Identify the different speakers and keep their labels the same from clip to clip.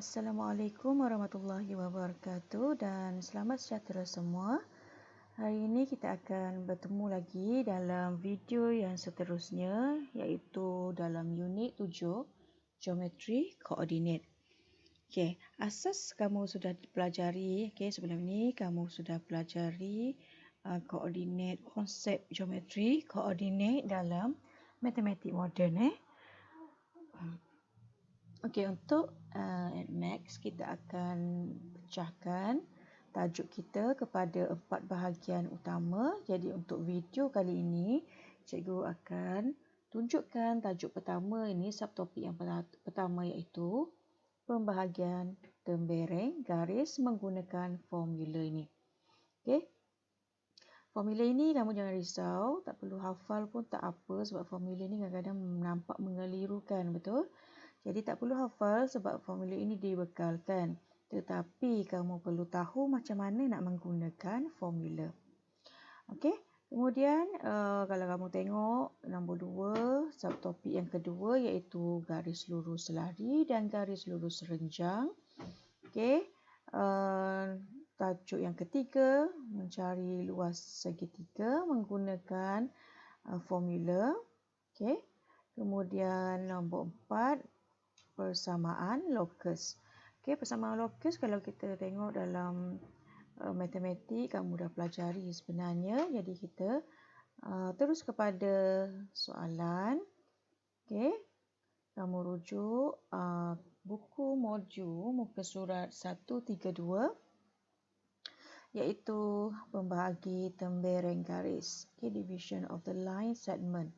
Speaker 1: Assalamualaikum warahmatullahi wabarakatuh dan selamat sejahtera semua. Hari ini kita akan bertemu lagi dalam video yang seterusnya iaitu dalam unit 7 Geometry Coordinate. Okey, asas kamu sudah pelajari, sebelum ini kamu sudah pelajari konsep geometri coordinate dalam matematik moden. Okey, untuk Max kita akan pecahkan tajuk kita kepada 4 bahagian utama. Jadi untuk video kali ini, cikgu akan tunjukkan tajuk pertama ini, subtopik yang pertama iaitu pembahagian tembereng garis menggunakan formula ini. Okey. Formula ini kamu jangan risau, tak perlu hafal pun tak apa sebab formula ini kadang-kadang nampak mengelirukan, betul? Jadi tak perlu hafal sebab formula ini dibekalkan. Tetapi kamu perlu tahu macam mana nak menggunakan formula. Okey. Kemudian kalau kamu tengok nombor 2, subtopik yang kedua iaitu garis lurus selari dan garis lurus renjang. Okey. Tajuk yang ketiga, mencari luas segitiga menggunakan formula. Okey. Kemudian nombor 4, persamaan lokus. Okey, persamaan lokus kalau kita tengok dalam matematik kamu dah pelajari sebenarnya. Jadi kita terus kepada soalan. Okey. Kamu rujuk buku modul muka surat 132 iaitu pembahagi tembereng garis. Okey, division of the line segment.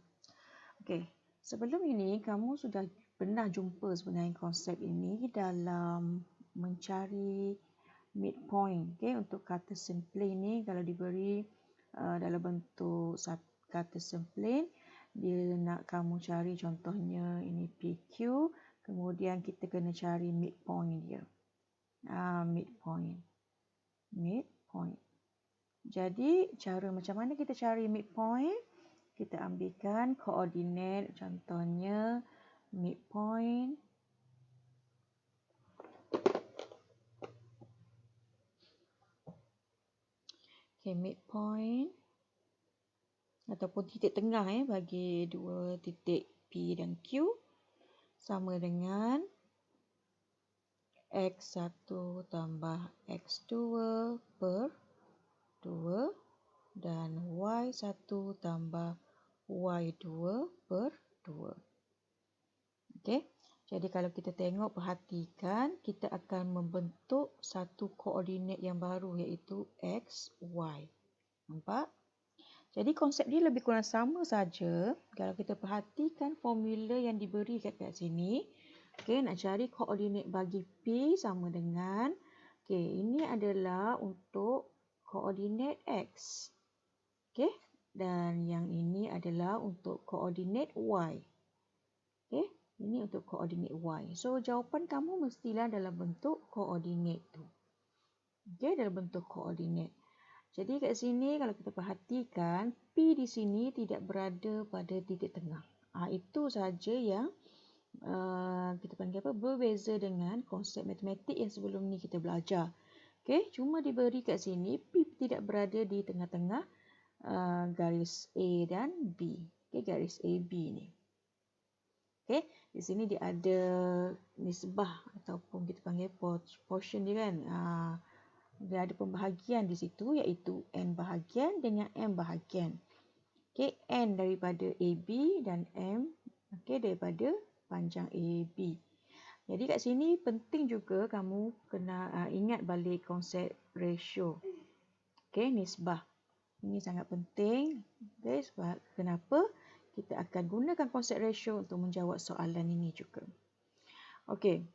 Speaker 1: Okey, sebelum ini kamu sudah pernah jumpa sebenarnya konsep ini dalam mencari midpoint. Okey, untuk Cartesian plane ni kalau diberi dalam bentuk Cartesian plane, dia nak kamu cari contohnya ini PQ, kemudian kita kena cari midpoint dia. Midpoint. Jadi cara macam mana kita cari midpoint? Kita ambilkan koordinat, contohnya midpoint. Okey, midpoint ataupun titik tengah bagi dua titik P dan Q sama dengan X1 tambah X2 per 2 dan Y1 tambah Y2 per 2. Okey. Jadi kalau kita tengok, perhatikan, kita akan membentuk satu koordinat yang baru iaitu X, Y. Nampak? Jadi konsep dia lebih kurang sama saja. Kalau kita perhatikan formula yang diberi kat sini. Okey, nak cari koordinat bagi P sama dengan, ini adalah untuk koordinat X. Okey, dan yang ini adalah untuk koordinat Y. Okey, ini untuk koordinat Y. So, jawapan kamu mestilah dalam bentuk koordinat tu. Okey, dalam bentuk koordinat. Jadi kat sini kalau kita perhatikan, P di sini tidak berada pada titik tengah. Itu saja yang kita panggil apa? Berbeza dengan konsep matematik yang sebelum ni kita belajar. Okey, cuma diberi kat sini P tidak berada di tengah-tengah garis A dan B. Okey, garis AB ni. Okey, di sini dia ada nisbah ataupun kita panggil portion dia kan. Dia ada pembahagian di situ iaitu N bahagian dengan M bahagian. Okey, N daripada AB dan M daripada panjang AB. Jadi kat sini penting juga kamu kena ingat balik konsep ratio. Okey, nisbah. Ini sangat penting. Okay, sebab kenapa? Kita akan gunakan konsep ratio untuk menjawab soalan ini juga. Okey.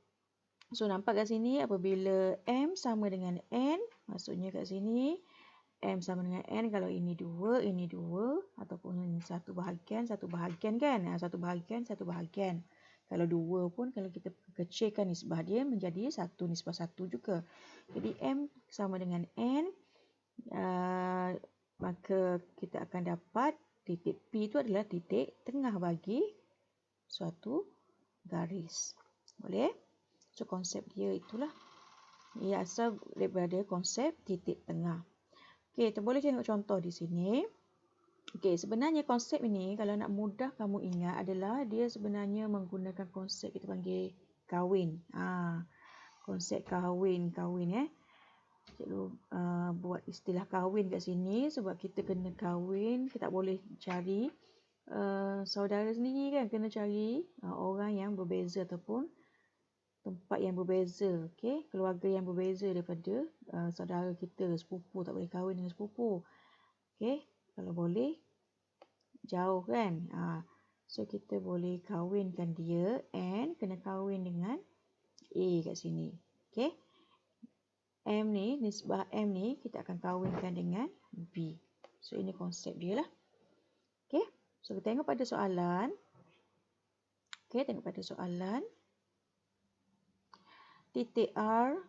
Speaker 1: So, nampak kat sini apabila M sama dengan N, maksudnya kat sini M sama dengan N kalau ini 2, ini 2 ataupun ini satu bahagian kan? Satu bahagian. Kalau 2 pun kalau kita kecilkan nisbah dia menjadi 1 nisbah 1 juga. Jadi M sama dengan N, maka kita akan dapat titik P itu adalah titik tengah bagi suatu garis. Boleh? So konsep dia itulah. Ia asal daripada konsep titik tengah. Okey, kita boleh tengok contoh di sini. Okey, sebenarnya konsep ini kalau nak mudah kamu ingat adalah dia sebenarnya menggunakan konsep kita panggil kahwin. Konsep kahwin Cikgu buat istilah kahwin kat sini sebab kita kena kahwin, kita tak boleh cari saudara sendiri kan, kena cari orang yang berbeza ataupun tempat yang berbeza, okey, keluarga yang berbeza daripada saudara kita, sepupu, tak boleh kahwin dengan sepupu. Okey, kalau boleh jauh kan. So kita boleh kahwinkan dia and kena kahwin dengan A kat sini. Okey. M ni, nisbah M ni kita akan kahwinkan dengan B. So ini konsep dia lah. Okey. So kita tengok pada soalan. Okey, tengok pada soalan. Titik R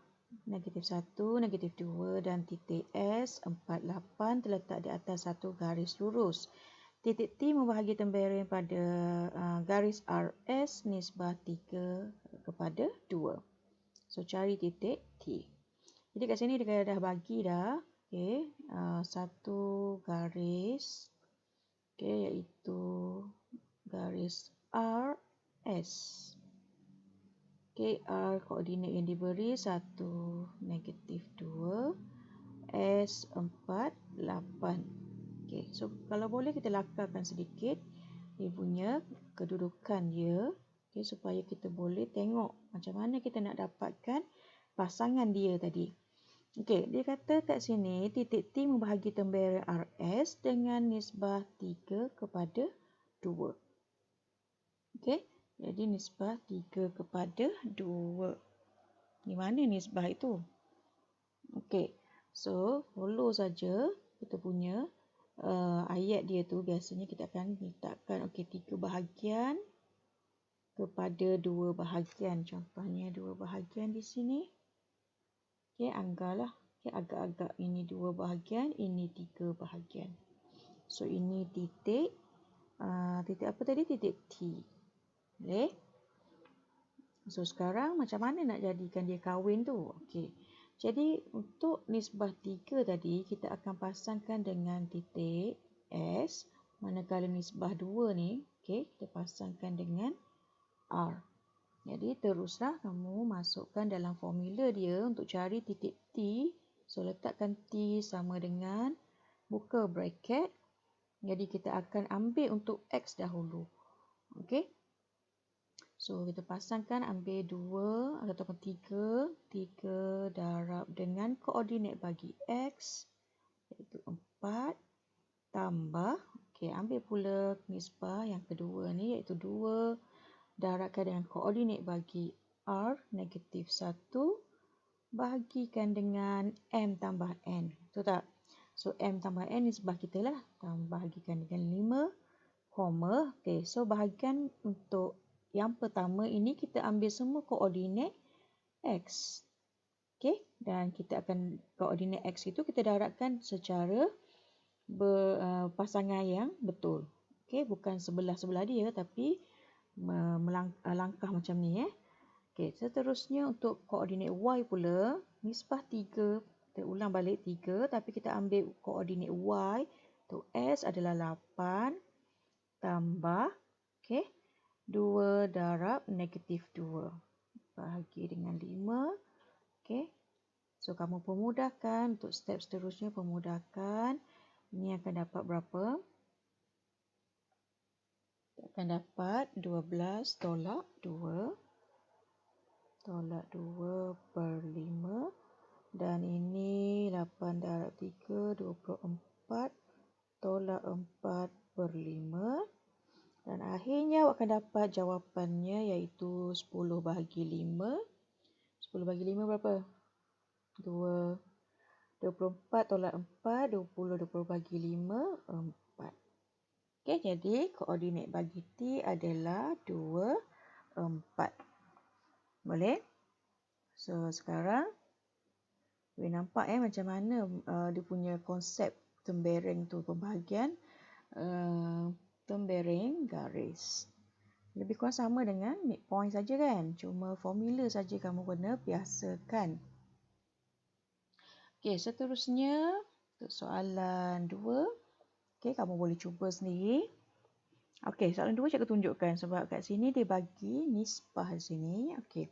Speaker 1: -1, -2 dan titik S 48 terletak di atas satu garis lurus. Titik T membahagi tembereng pada garis RS nisbah 3/2. So cari titik T. Jadi kat sini dia dah bagi dah. Okey, satu garis. Okey, iaitu garis RS. Okey, R koordinat yang diberi 1, -2, S 4, 8. Okey, so kalau boleh kita lakarkan sedikit dia punya kedudukan dia, okey, supaya kita boleh tengok macam mana kita nak dapatkan pasangan dia tadi. Okey, dia kata kat sini titik T membahagi tembereng RS dengan nisbah 3/2. Okey, jadi nisbah 3/2. Di mana nisbah itu? Okey, so follow saja kita punya ayat dia tu. Biasanya kita akan letakkan 3 bahagian kepada 2 bahagian. Contohnya 2 bahagian di sini. Okey, anggaplah agak-agak ini 2 bahagian, ini 3 bahagian. So ini titik apa tadi? Titik T. Boleh? So sekarang macam mana nak jadikan dia kahwin tu? Okey. Jadi untuk nisbah 3 tadi kita akan pasangkan dengan titik S, manakala nisbah 2 ni, okey, kita pasangkan dengan R. Jadi teruslah kamu masukkan dalam formula dia untuk cari titik T. So letakkan T sama dengan buka bracket. Jadi kita akan ambil untuk X dahulu. Okey. So kita pasangkan, ambil 2 ataupun 3 darab dengan koordinat bagi X iaitu 4 tambah. Okey, ambil pula nisbah yang kedua ni iaitu 2 darabkan dengan koordinat bagi R -1 bahagikan dengan M tambah N. Betul tak? So M tambah N nisbah kita lah. Bahagikan dengan 5, koma. Okey, so bahagian untuk yang pertama ini kita ambil semua koordinat X. Okey, dan kita akan koordinat X itu kita darabkan secara pasangan yang betul. Okey, bukan sebelah-sebelah dia tapi langkah macam ni. Okey, seterusnya untuk koordinat Y pula, nisbah 3, kita ulang balik 3 tapi kita ambil koordinat Y untuk S adalah 8 tambah 2 darab -2 bahagi dengan 5. Okey. So kamu pemudahkan untuk step seterusnya, pemudahkan. Ini akan dapat berapa? Akan dapat 12 tolak 2 per 5 dan ini 8 darab 3 24 tolak 4 per 5 dan akhirnya awak akan dapat jawapannya iaitu 10 bahagi 5. 10 bahagi 5 berapa? 2. 24 tolak 4, 20 bahagi 5, 4. Okey, jadi koordinat bagi T adalah 2, 4. Boleh? So, sekarang boleh nampak macam mana dia punya konsep tembereng tu, pembahagian tembereng garis. Lebih kurang sama dengan midpoint saja kan. Cuma formula saja kamu kena biasakan. Okey, seterusnya untuk soalan 2. Okey, kamu boleh cuba sendiri. Okey, soalan 2 cikgu tunjukkan sebab kat sini dia bagi nisbah di sini. Okey.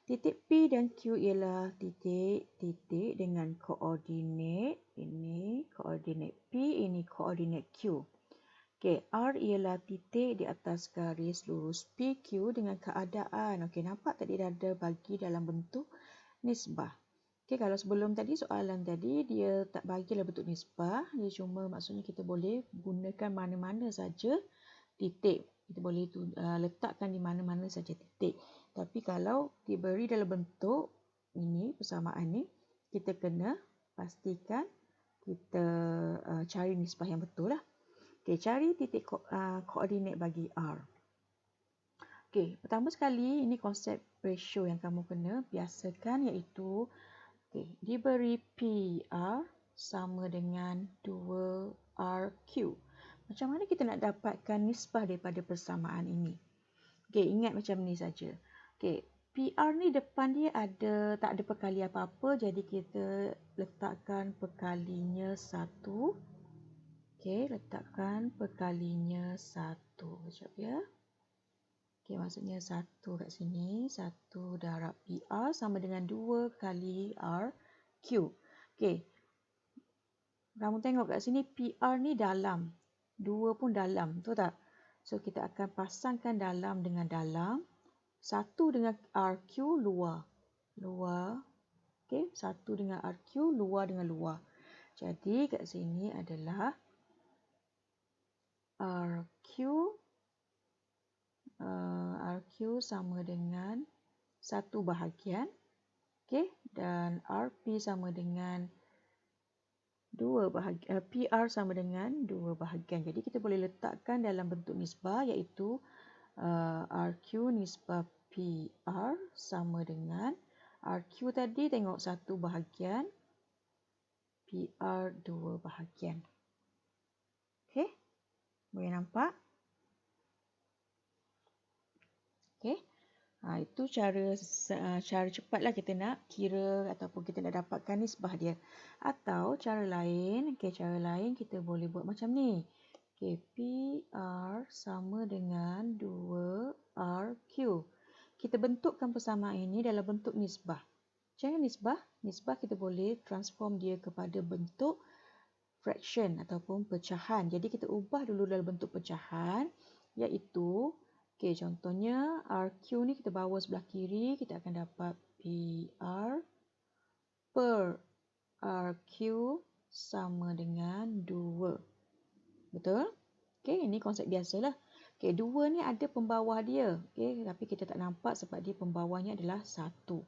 Speaker 1: Titik P dan Q ialah titik-titik dengan koordinat. Ini koordinat P, ini koordinat Q. Okey, R ialah titik di atas garis lurus PQ dengan keadaan. Okey, nampak tadi dah ada bagi dalam bentuk nisbah. Okey, kalau sebelum tadi soalan tadi dia tak bagi dalam bentuk nisbah, dia cuma maksudnya kita boleh gunakan mana-mana saja titik. Kita boleh letakkan di mana-mana saja titik. Tapi kalau diberi dalam bentuk ini, persamaan ni, kita kena pastikan kita cari nisbah yang betul lah. Okey, cari titik koordinat bagi R. Okey, pertama sekali ini konsep ratio yang kamu kena biasakan iaitu diberi PR sama dengan 2RQ. Macam mana kita nak dapatkan nisbah daripada persamaan ini? Okey, ingat macam ni saja. Okey, PR ni depan dia tak ada perkali apa-apa, jadi kita letakkan perkalinya 1. Okey, letakkan perkalinya 1. Sekejap ya. Okey, maksudnya 1 kat sini. 1 darab PR sama dengan 2 kali RQ. Okey, kamu tengok kat sini PR ni dalam. 2 pun dalam, betul tak? So, kita akan pasangkan dalam dengan dalam. 1 dengan RQ luar. Luar. Okey, 1 dengan RQ luar dengan luar. Jadi, kat sini adalah RQ sama dengan 1 bahagian. Okey, dan RP sama dengan 2 bahagian. PR sama dengan 2 bahagian. Jadi kita boleh letakkan dalam bentuk nisbah iaitu RQ nisbah PR sama dengan RQ tadi tengok 1 bahagian, PR 2 bahagian. Okey, boleh nampak? Okey. Itu cara cepatlah kita nak kira ataupun kita nak dapatkan nisbah dia. Atau cara lain, cara lain kita boleh buat macam ni. PR sama dengan 2RQ. Kita bentukkan persamaan ini dalam bentuk nisbah. Macam mana nisbah? Nisbah kita boleh transform dia kepada bentuk fraction ataupun pecahan. Jadi kita ubah dulu dalam bentuk pecahan iaitu contohnya RQ ni kita bawa sebelah kiri, kita akan dapat PR per RQ sama dengan 2. Betul? Ini konsep biasalah. 2 ni ada pembawah dia. Tapi kita tak nampak sebab dia pembawahnya adalah 1.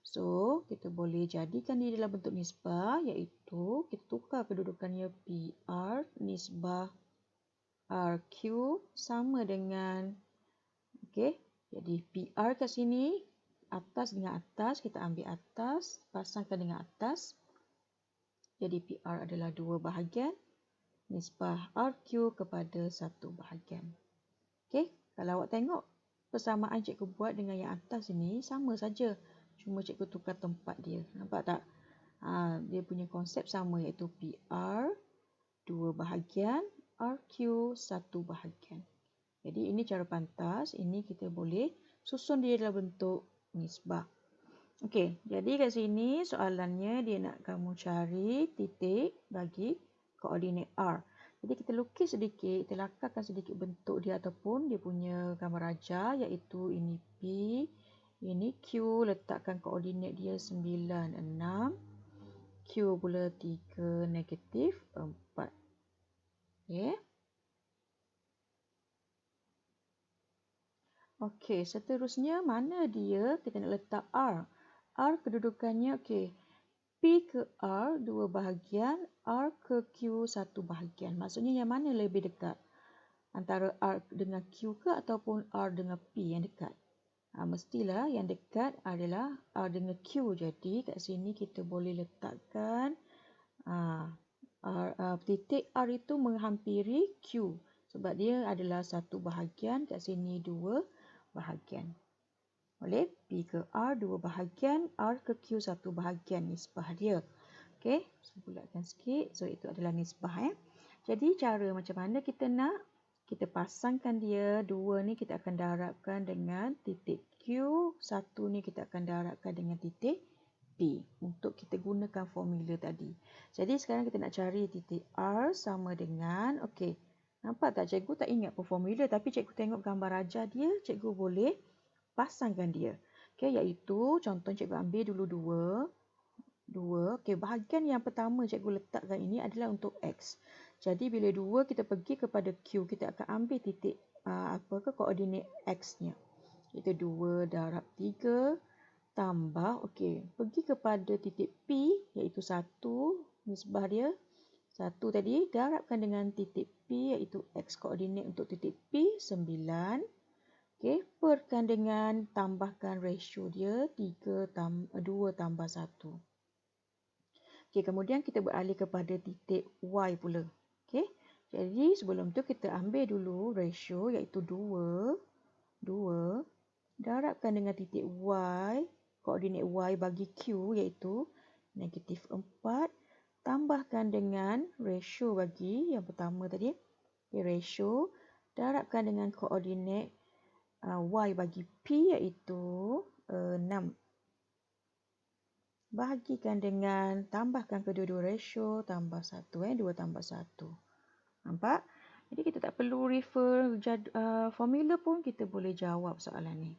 Speaker 1: So, kita boleh jadikan dia dalam bentuk nisbah iaitu kita tukar kedudukannya PR nisbah RQ sama dengan jadi PR kat sini, atas dengan atas, kita ambil atas, pasangkan dengan atas. Jadi PR adalah 2 bahagian, nisbah RQ kepada 1 bahagian. Kalau awak tengok, persamaan cikgu buat dengan yang atas ini sama saja. Cuma cikgu tukar tempat dia. Nampak tak? Dia punya konsep sama iaitu PR 2 bahagian, RQ 1 bahagian. Jadi ini cara pantas, ini kita boleh susun dia dalam bentuk nisbah. Jadi kat sini soalannya dia nak kamu cari titik bagi koordinat R. Jadi kita lukis sedikit, kita lakarkan sedikit bentuk dia ataupun dia punya gambar raja iaitu ini P, ini Q, letakkan koordinat dia 9, 6, Q pula 3, negatif 4. Seterusnya mana dia kita nak letak R. R kedudukannya P ke R 2 bahagian, R ke Q 1 bahagian. Maksudnya yang mana lebih dekat? Antara R dengan Q ke ataupun R dengan P yang dekat? Mestilah yang dekat adalah R dengan Q. Jadi kat sini kita boleh letakkan titik R itu menghampiri Q. Sebab dia adalah satu bahagian, kat sini dua bahagian. Boleh? P ke R dua bahagian, R ke Q satu bahagian nisbah dia. Okey, saya bulatkan sikit. So, itu adalah nisbah. Jadi, cara macam mana kita nak? Kita pasangkan dia, dua ni kita akan darabkan dengan titik Q, satu ni kita akan darabkan dengan titik P untuk kita gunakan formula tadi. Jadi sekarang kita nak cari titik R sama dengan, okey, nampak tak cikgu tak ingat pun formula tapi cikgu tengok gambar rajah dia, cikgu boleh pasangkan dia. Okey, iaitu contoh cikgu ambil dulu dua. Okey, bahagian yang pertama cikgu letakkan ini adalah untuk X. Jadi bila 2 kita pergi kepada Q, kita akan ambil titik koordinat X-nya. Iaitu 2 darab 3 tambah, okey, pergi kepada titik P iaitu 1, nisbah dia 1 tadi, darabkan dengan titik P iaitu X koordinat untuk titik P 9. Okey, perkan dengan tambahkan ratio dia 2 tambah 1. Okey, kemudian kita beralih kepada titik Y pula. Okey, jadi sebelum tu kita ambil dulu ratio iaitu 2 darabkan dengan titik Y, koordinat Y bagi Q iaitu negatif 4, tambahkan dengan ratio bagi yang pertama tadi, ratio, darabkan dengan koordinat Y bagi P iaitu 6. Bahagikan dengan, tambahkan kedua-dua ratio, tambah 1, 2 tambah 1. Nampak? Jadi kita tak perlu refer formula pun kita boleh jawab soalan ni.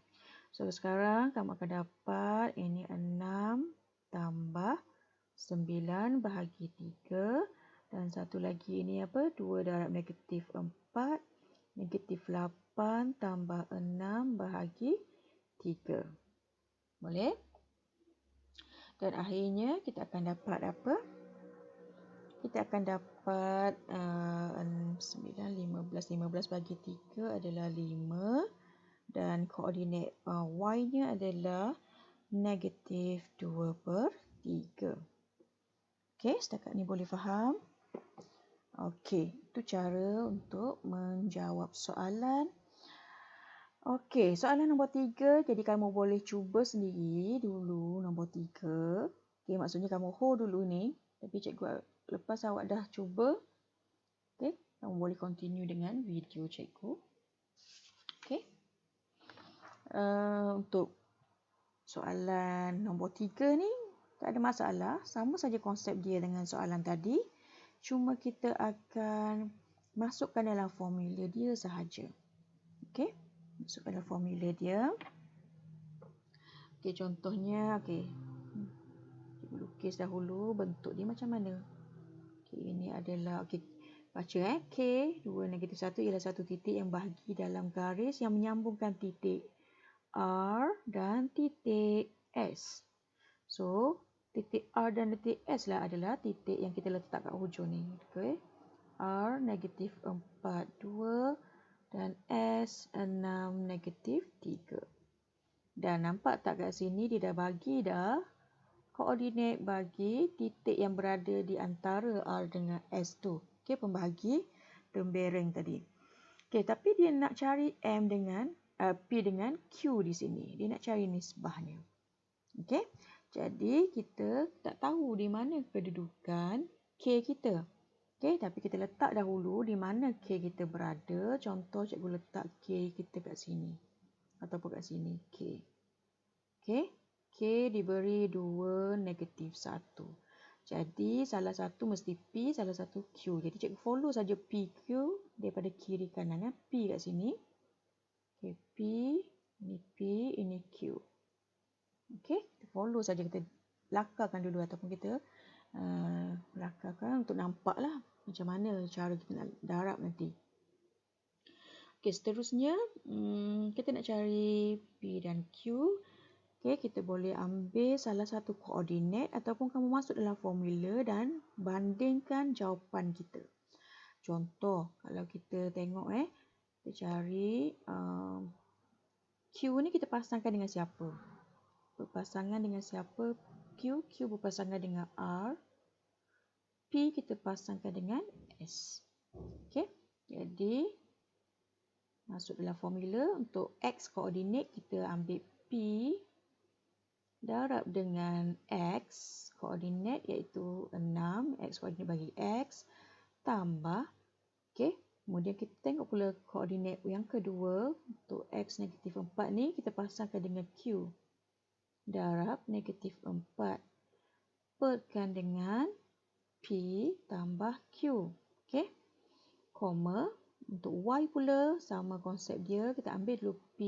Speaker 1: So, sekarang kamu akan dapat ini 6 tambah 9 bahagi 3. Dan satu lagi ini apa? 2 darab negatif 4. Negatif 8 tambah 6 bahagi 3. Boleh? Dan akhirnya kita akan dapat apa? Kita akan dapat 9, 15. 15 bagi 3 adalah 5. Dan koordinat Y-nya adalah negatif 2/3. Okey, setakat ni boleh faham? Okey, itu cara untuk menjawab soalan. Okey, soalan nombor 3. Jadi kamu boleh cuba sendiri dulu nombor 3. Okey, maksudnya kamu hold dulu ni. Tapi cikgu lepas awak dah cuba, okey, kamu boleh continue dengan video cikgu. Okey. Untuk soalan nombor 3 ni tak ada masalah, sama saja konsep dia dengan soalan tadi, cuma kita akan masukkan dalam formula dia sahaja. Okey, masukkan dalam formula dia. Okey, contohnya, okey, cikgu lukis dahulu bentuk dia macam mana. Okey, ini adalah, okey, baca K, 2 negatif 1 ialah satu titik yang bahagi dalam garis yang menyambungkan titik R dan titik S. So, titik R dan titik S lah adalah titik yang kita letak kat hujung ni. Okay. R negatif 4, 2 dan S 6, negatif 3. Dan nampak tak kat sini dia dah bagi dah koordinat bagi titik yang berada di antara R dengan S tu. Okay, pembahagi lembereng tadi. Okay, tapi dia nak cari M dengan P dengan Q di sini. Dia nak cari nisbahnya. Okey. Jadi kita tak tahu di mana kedudukan K kita. Okey, tapi kita letak dahulu di mana K kita berada. Contoh cikgu letak K kita kat sini ataupun kat sini K. Okey. K diberi 2 negatif 1. Jadi salah satu mesti P, salah satu Q. Jadi cikgu follow saja PQ daripada kiri kanan. P kat sini. Okay, P, ini Q. Okey, kita follow saja, kita lakarkan dulu ataupun kita lakarkan untuk nampaklah macam mana cara kita nak darab nanti. Okey, seterusnya kita nak cari P dan Q. Okey, kita boleh ambil salah satu koordinat ataupun kamu masuk dalam formula dan bandingkan jawapan kita. Contoh, kalau kita tengok kita cari Q ni kita pasangkan dengan siapa? Berpasangan dengan siapa? Q berpasangan dengan R. P kita pasangkan dengan S. Okey. Jadi Masuk dalam formula untuk X koordinat kita ambil P darab dengan X koordinat iaitu 6. X koordinat bagi X tambah. Okey. Kemudian kita tengok pula koordinat yang kedua untuk X negatif 4 ni kita pasangkan dengan Q darab negatif 4 perkan dengan P tambah Q. Okey. Koma. Untuk Y pula sama konsep dia. Kita ambil dulu P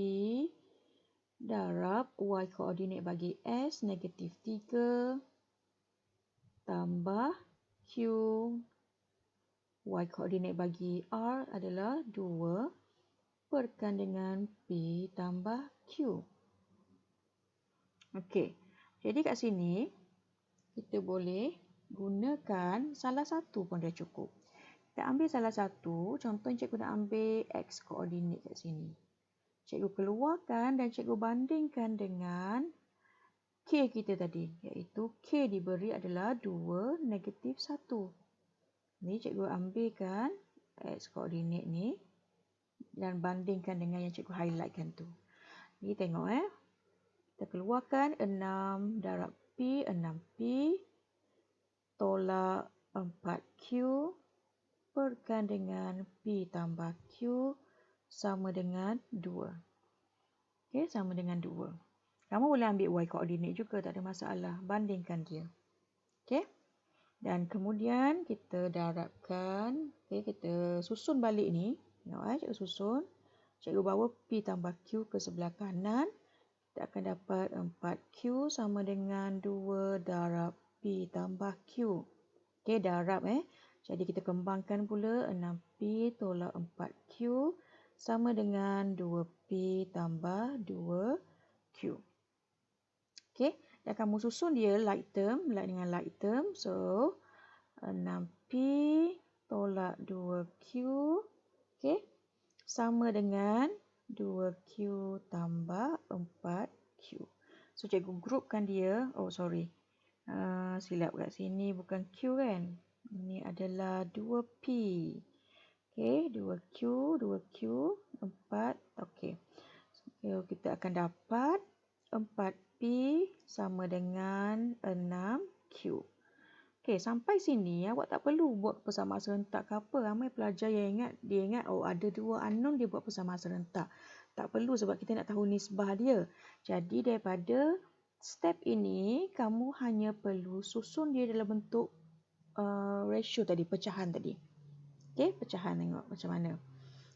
Speaker 1: darab Y koordinat bagi S negatif 3 tambah Q. Y koordinat bagi R adalah 2 perkan dengan P tambah Q. Okey. Jadi kat sini kita boleh gunakan salah satu pun dah cukup. Kita ambil salah satu, contohnya cikgu nak ambil X koordinat kat sini. Cikgu keluarkan dan cikgu bandingkan dengan K kita tadi. Iaitu K diberi adalah 2 negatif 1. Ni cikgu ambilkan X koordinat ni dan bandingkan dengan yang cikgu highlightkan tu. Ni tengok Kita keluarkan 6 darab P, 6P tolak 4Q perkan dengan P tambah Q sama dengan 2. Okey, sama dengan 2. Kamu boleh ambil Y koordinat juga, tak ada masalah. Bandingkan dia. Okey. Dan kemudian kita darabkan. Okey, kita susun balik ni. Tengok cikgu susun. Cikgu bawa P tambah Q ke sebelah kanan. Kita akan dapat 4Q sama dengan 2 darab P tambah Q. Okey, darab Jadi kita kembangkan pula 6P tolak 4Q sama dengan 2P tambah 2Q. Okey, dan kamu susun dia like dengan like term. So, 6P tolak 2Q. Okey, sama dengan 2Q tambah 4Q. So, cikgu grupkan dia. Oh, sorry. Silap kat sini bukan Q kan. Ini adalah 2P. Okey, 2Q, 2Q, 4. Okey. So, kita akan dapat 4P sama dengan 6Q. Okey, sampai sini awak tak perlu buat persamaan serentak ke apa. Ramai pelajar yang ingat, ada 2 unknown dia buat persamaan serentak. Tak perlu sebab kita nak tahu nisbah dia. Jadi daripada step ini, kamu hanya perlu susun dia dalam bentuk ratio tadi, pecahan tadi. Okey, pecahan tengok macam mana.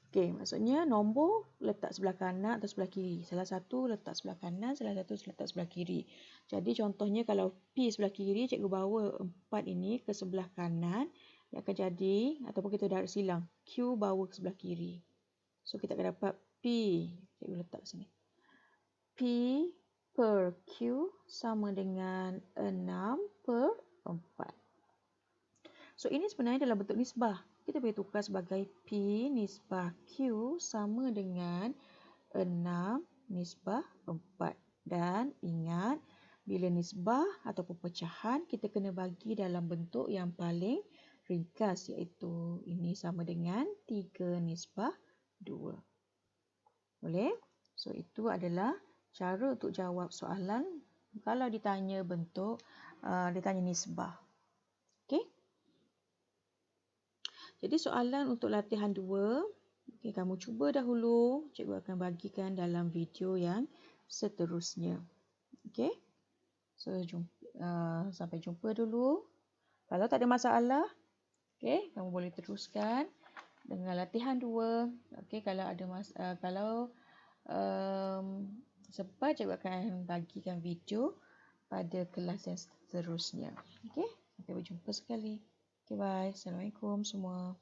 Speaker 1: Okey, maksudnya nombor letak sebelah kanan atau sebelah kiri. Salah satu letak sebelah kanan, salah satu letak sebelah kiri. Jadi contohnya kalau P sebelah kiri, cikgu bawa 4 ini ke sebelah kanan. Dia akan jadi, ataupun kita darab silang, Q bawa ke sebelah kiri. So, kita akan dapat P. Cikgu letak sini. P per Q sama dengan 6 per 4. So, ini sebenarnya dalam bentuk nisbah. Kita boleh tukar sebagai P nisbah Q sama dengan 6 nisbah 4. Dan ingat, bila nisbah ataupun pecahan, kita kena bagi dalam bentuk yang paling ringkas, iaitu ini sama dengan 3 nisbah 2. Boleh? So, itu adalah cara untuk jawab soalan kalau ditanya bentuk, ditanya nisbah. Okey? Jadi soalan untuk latihan 2, okay, kamu cuba dahulu. Cikgu akan bagikan dalam video yang seterusnya. Okey. So, sampai jumpa dulu. Kalau tak ada masalah, okey, kamu boleh teruskan dengan latihan 2. Okey, kalau ada sempat, cikgu akan bagikan video pada kelas yang seterusnya. Okey, sampai berjumpa sekali. Okay, bye. Assalamualaikum semua.